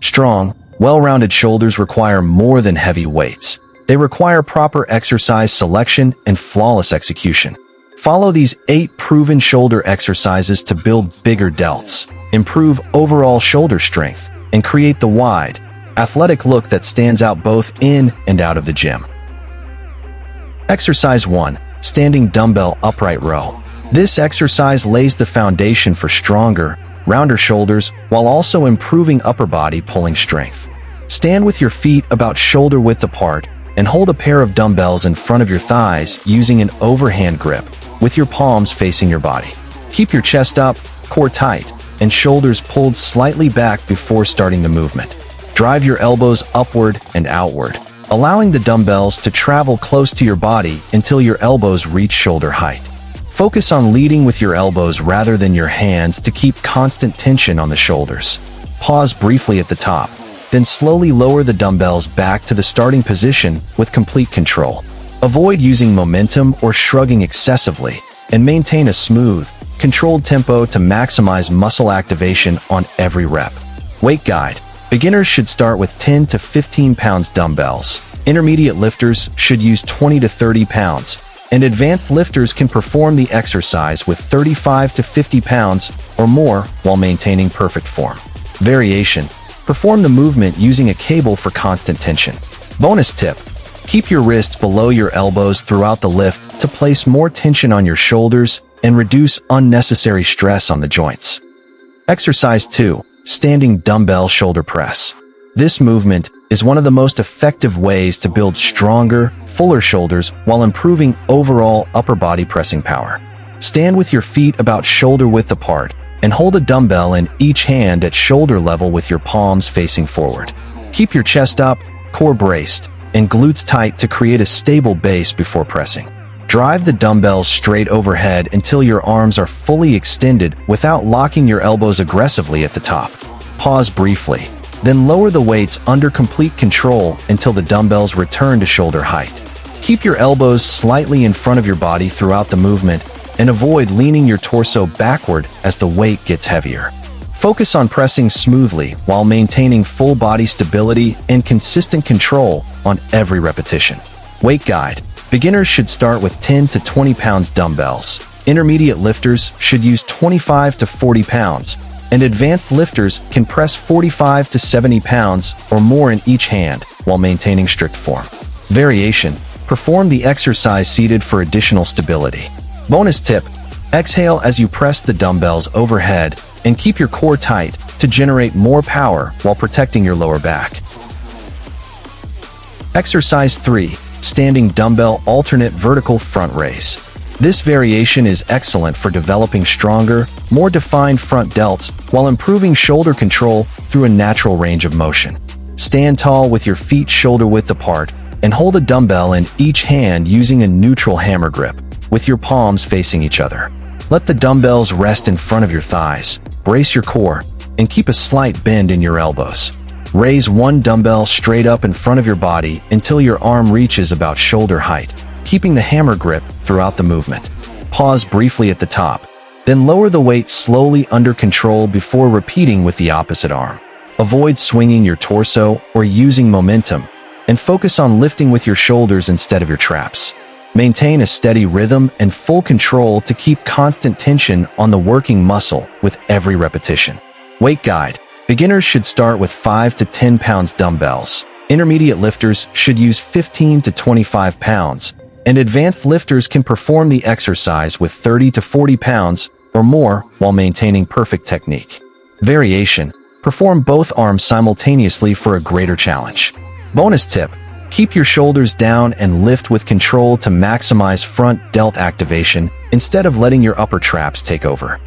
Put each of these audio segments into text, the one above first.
Strong, well-rounded shoulders require more than heavy weights. They require proper exercise selection and flawless execution. Follow these 8 proven shoulder exercises to build bigger delts, improve overall shoulder strength, and create the wide, athletic look that stands out both in and out of the gym. Exercise 1. Standing dumbbell upright row. This exercise lays the foundation for stronger, rounder shoulders while also improving upper body pulling strength. Stand with your feet about shoulder width apart and hold a pair of dumbbells in front of your thighs using an overhand grip with your palms facing your body. Keep your chest up, core tight, and shoulders pulled slightly back before starting the movement. Drive your elbows upward and outward, allowing the dumbbells to travel close to your body until your elbows reach shoulder height. Focus on leading with your elbows rather than your hands to keep constant tension on the shoulders. Pause briefly at the top, then slowly lower the dumbbells back to the starting position with complete control. Avoid using momentum or shrugging excessively, and maintain a smooth, controlled tempo to maximize muscle activation on every rep. Weight guide. Beginners should start with 10 to 15 pounds dumbbells. Intermediate lifters should use 20 to 30 pounds, and advanced lifters can perform the exercise with 35 to 50 pounds or more while maintaining perfect form. Variation. Perform the movement using a cable for constant tension. Bonus tip. Keep your wrists below your elbows throughout the lift to place more tension on your shoulders and reduce unnecessary stress on the joints. Exercise 2. Standing dumbbell shoulder press. This movement is one of the most effective ways to build stronger, fuller shoulders while improving overall upper body pressing power. Stand with your feet about shoulder width apart and hold a dumbbell in each hand at shoulder level with your palms facing forward. Keep your chest up, core braced, and glutes tight to create a stable base before pressing. Drive the dumbbells straight overhead until your arms are fully extended without locking your elbows aggressively at the top. Pause briefly, then lower the weights under complete control until the dumbbells return to shoulder height. Keep your elbows slightly in front of your body throughout the movement and avoid leaning your torso backward as the weight gets heavier. Focus on pressing smoothly while maintaining full body stability and consistent control on every repetition. Weight guide. Beginners should start with 10 to 20 pounds dumbbells. Intermediate lifters should use 25 to 40 pounds, and advanced lifters can press 45 to 70 pounds or more in each hand while maintaining strict form. Variation. Perform the exercise seated for additional stability. Bonus tip. Exhale as you press the dumbbells overhead and keep your core tight to generate more power while protecting your lower back. Exercise 3. Standing dumbbell alternate vertical front raise. This variation is excellent for developing stronger, more defined front delts while improving shoulder control through a natural range of motion. Stand tall with your feet shoulder width apart and hold a dumbbell in each hand using a neutral hammer grip, with your palms facing each other. Let the dumbbells rest in front of your thighs, brace your core, and keep a slight bend in your elbows. Raise one dumbbell straight up in front of your body until your arm reaches about shoulder height, keeping the hammer grip throughout the movement. Pause briefly at the top, then lower the weight slowly under control before repeating with the opposite arm. Avoid swinging your torso or using momentum, and focus on lifting with your shoulders instead of your traps. Maintain a steady rhythm and full control to keep constant tension on the working muscle with every repetition. Weight guide. Beginners should start with 5 to 10 pounds dumbbells. Intermediate lifters should use 15 to 25 pounds, and advanced lifters can perform the exercise with 30 to 40 pounds or more while maintaining perfect technique. Variation. Perform both arms simultaneously for a greater challenge. Bonus tip. Keep your shoulders down and lift with control to maximize front delt activation instead of letting your upper traps take over.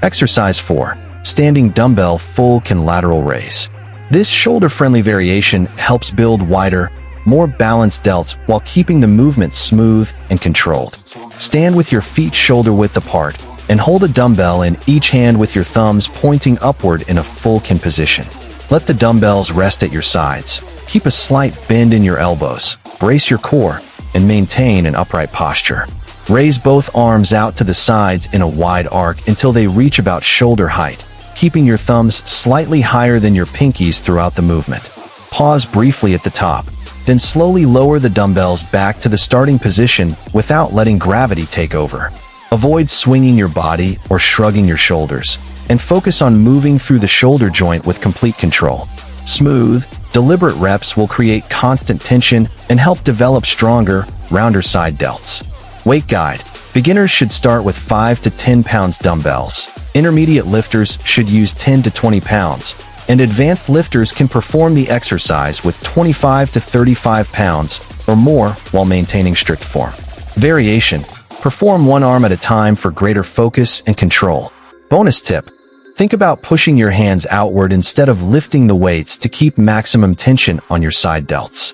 Exercise 4. Standing dumbbell full can lateral raise. This shoulder-friendly variation helps build wider, more balanced delts while keeping the movement smooth and controlled. Stand with your feet shoulder width apart and hold a dumbbell in each hand with your thumbs pointing upward in a full can position. Let the dumbbells rest at your sides. Keep a slight bend in your elbows, brace your core, and maintain an upright posture. Raise both arms out to the sides in a wide arc until they reach about shoulder height, keeping your thumbs slightly higher than your pinkies throughout the movement. Pause briefly at the top, then slowly lower the dumbbells back to the starting position without letting gravity take over. Avoid swinging your body or shrugging your shoulders, and focus on moving through the shoulder joint with complete control. Smooth, deliberate reps will create constant tension and help develop stronger, rounder side delts. Weight guide. Beginners should start with 5 to 10 pounds dumbbells. Intermediate lifters should use 10 to 20 pounds, and advanced lifters can perform the exercise with 25 to 35 pounds or more while maintaining strict form. Variation. Perform one arm at a time for greater focus and control. Bonus tip. Think about pushing your hands outward instead of lifting the weights to keep maximum tension on your side delts.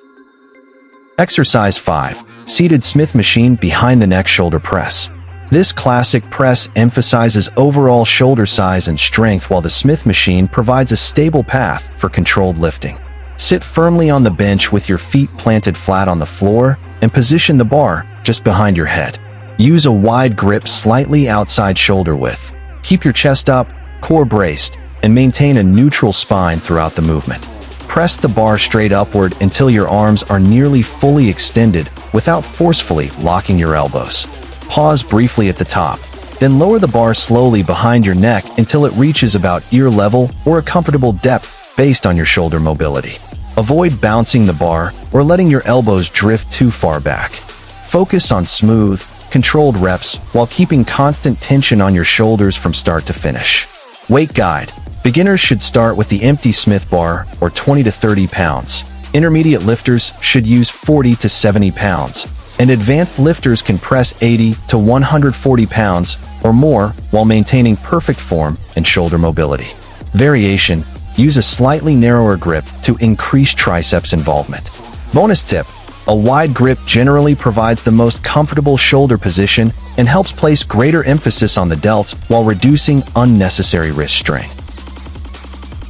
Exercise 5. Seated Smith machine behind the neck shoulder press. This classic press emphasizes overall shoulder size and strength, while the Smith machine provides a stable path for controlled lifting. Sit firmly on the bench with your feet planted flat on the floor and position the bar just behind your head. Use a wide grip slightly outside shoulder width. Keep your chest up, core braced, and maintain a neutral spine throughout the movement. Press the bar straight upward until your arms are nearly fully extended without forcefully locking your elbows. Pause briefly at the top, then lower the bar slowly behind your neck until it reaches about ear level or a comfortable depth based on your shoulder mobility. Avoid bouncing the bar or letting your elbows drift too far back. Focus on smooth, controlled reps while keeping constant tension on your shoulders from start to finish. Weight guide. Beginners should start with the empty Smith bar, or 20 to 30 pounds. Intermediate lifters should use 40 to 70 pounds, and advanced lifters can press 80 to 140 pounds or more while maintaining perfect form and shoulder mobility. Variation. Use a slightly narrower grip to increase triceps involvement. Bonus tip. A wide grip generally provides the most comfortable shoulder position and helps place greater emphasis on the delts while reducing unnecessary wrist strain.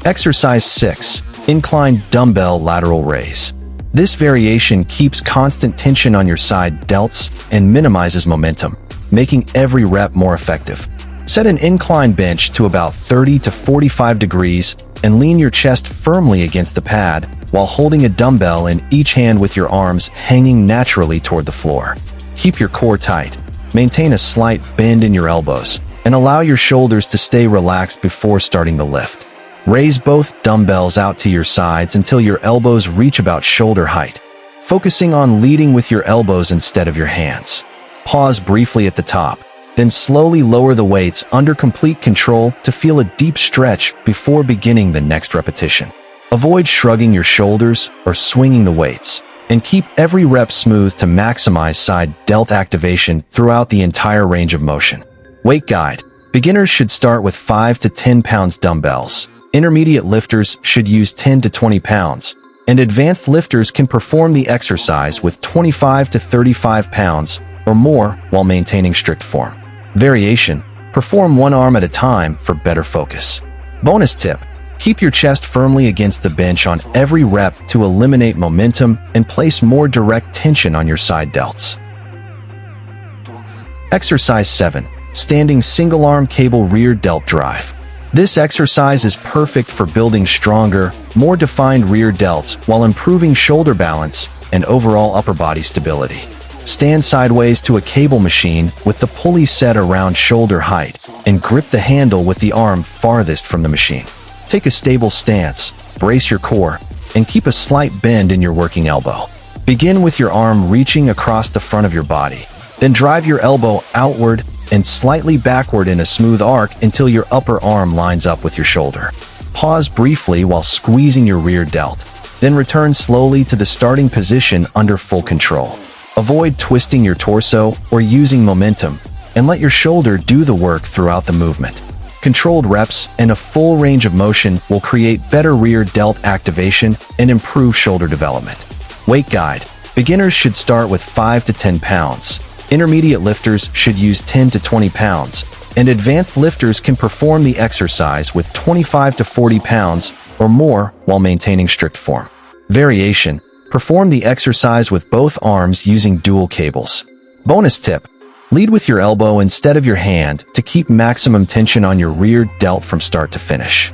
Exercise 6. Incline dumbbell lateral raise. This variation keeps constant tension on your side delts and minimizes momentum, making every rep more effective. Set an incline bench to about 30 to 45 degrees and lean your chest firmly against the pad while holding a dumbbell in each hand with your arms hanging naturally toward the floor. Keep your core tight, maintain a slight bend in your elbows, and allow your shoulders to stay relaxed before starting the lift. Raise both dumbbells out to your sides until your elbows reach about shoulder height, focusing on leading with your elbows instead of your hands. Pause briefly at the top, then slowly lower the weights under complete control to feel a deep stretch before beginning the next repetition. Avoid shrugging your shoulders or swinging the weights, and keep every rep smooth to maximize side delt activation throughout the entire range of motion. Weight guide. Beginners should start with 5 to 10 pounds dumbbells. Intermediate lifters should use 10 to 20 pounds, and advanced lifters can perform the exercise with 25 to 35 pounds or more while maintaining strict form. Variation. Perform one arm at a time for better focus. Bonus tip. Keep your chest firmly against the bench on every rep to eliminate momentum and place more direct tension on your side delts. Exercise 7. Standing single arm cable rear delt drive. This exercise is perfect for building stronger, more defined rear delts while improving shoulder balance and overall upper body stability. Stand sideways to a cable machine with the pulley set around shoulder height and grip the handle with the arm farthest from the machine. Take a stable stance, brace your core, and keep a slight bend in your working elbow. Begin with your arm reaching across the front of your body. Then drive your elbow outward and slightly backward in a smooth arc until your upper arm lines up with your shoulder. Pause briefly while squeezing your rear delt. Then return slowly to the starting position under full control. Avoid twisting your torso or using momentum, and let your shoulder do the work throughout the movement. Controlled reps and a full range of motion will create better rear delt activation and improve shoulder development. Weight guide. Beginners should start with 5 to 10 pounds. Intermediate lifters should use 10 to 20 pounds, and advanced lifters can perform the exercise with 25 to 40 pounds or more while maintaining strict form. Variation. Perform the exercise with both arms using dual cables. Bonus tip. Lead with your elbow instead of your hand to keep maximum tension on your rear delt from start to finish.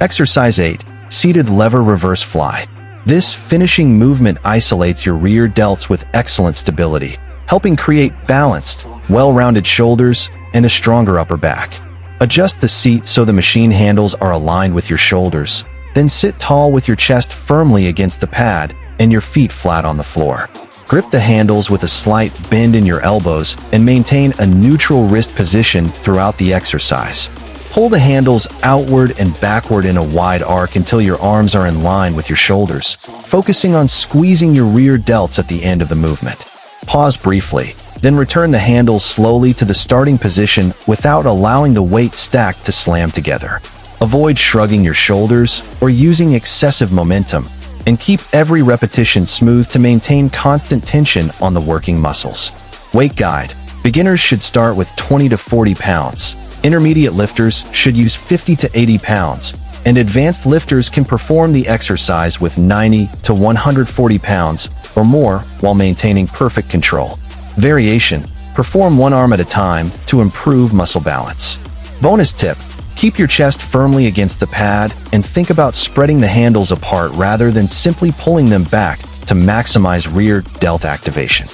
Exercise 8. Seated Lever Reverse Fly. This finishing movement isolates your rear delts with excellent stability, helping create balanced, well-rounded shoulders and a stronger upper back. Adjust the seat so the machine handles are aligned with your shoulders. Then sit tall with your chest firmly against the pad and your feet flat on the floor. Grip the handles with a slight bend in your elbows and maintain a neutral wrist position throughout the exercise. Pull the handles outward and backward in a wide arc until your arms are in line with your shoulders, focusing on squeezing your rear delts at the end of the movement. Pause briefly, then return the handles slowly to the starting position without allowing the weight stack to slam together. Avoid shrugging your shoulders or using excessive momentum, and keep every repetition smooth to maintain constant tension on the working muscles. Weight guide. Beginners should start with 20 to 40 pounds. Intermediate lifters should use 50 to 80 pounds, and advanced lifters can perform the exercise with 90 to 140 pounds or more while maintaining perfect control. Variation. Perform one arm at a time to improve muscle balance. Bonus tip. Keep your chest firmly against the pad and think about spreading the handles apart rather than simply pulling them back to maximize rear delt activation.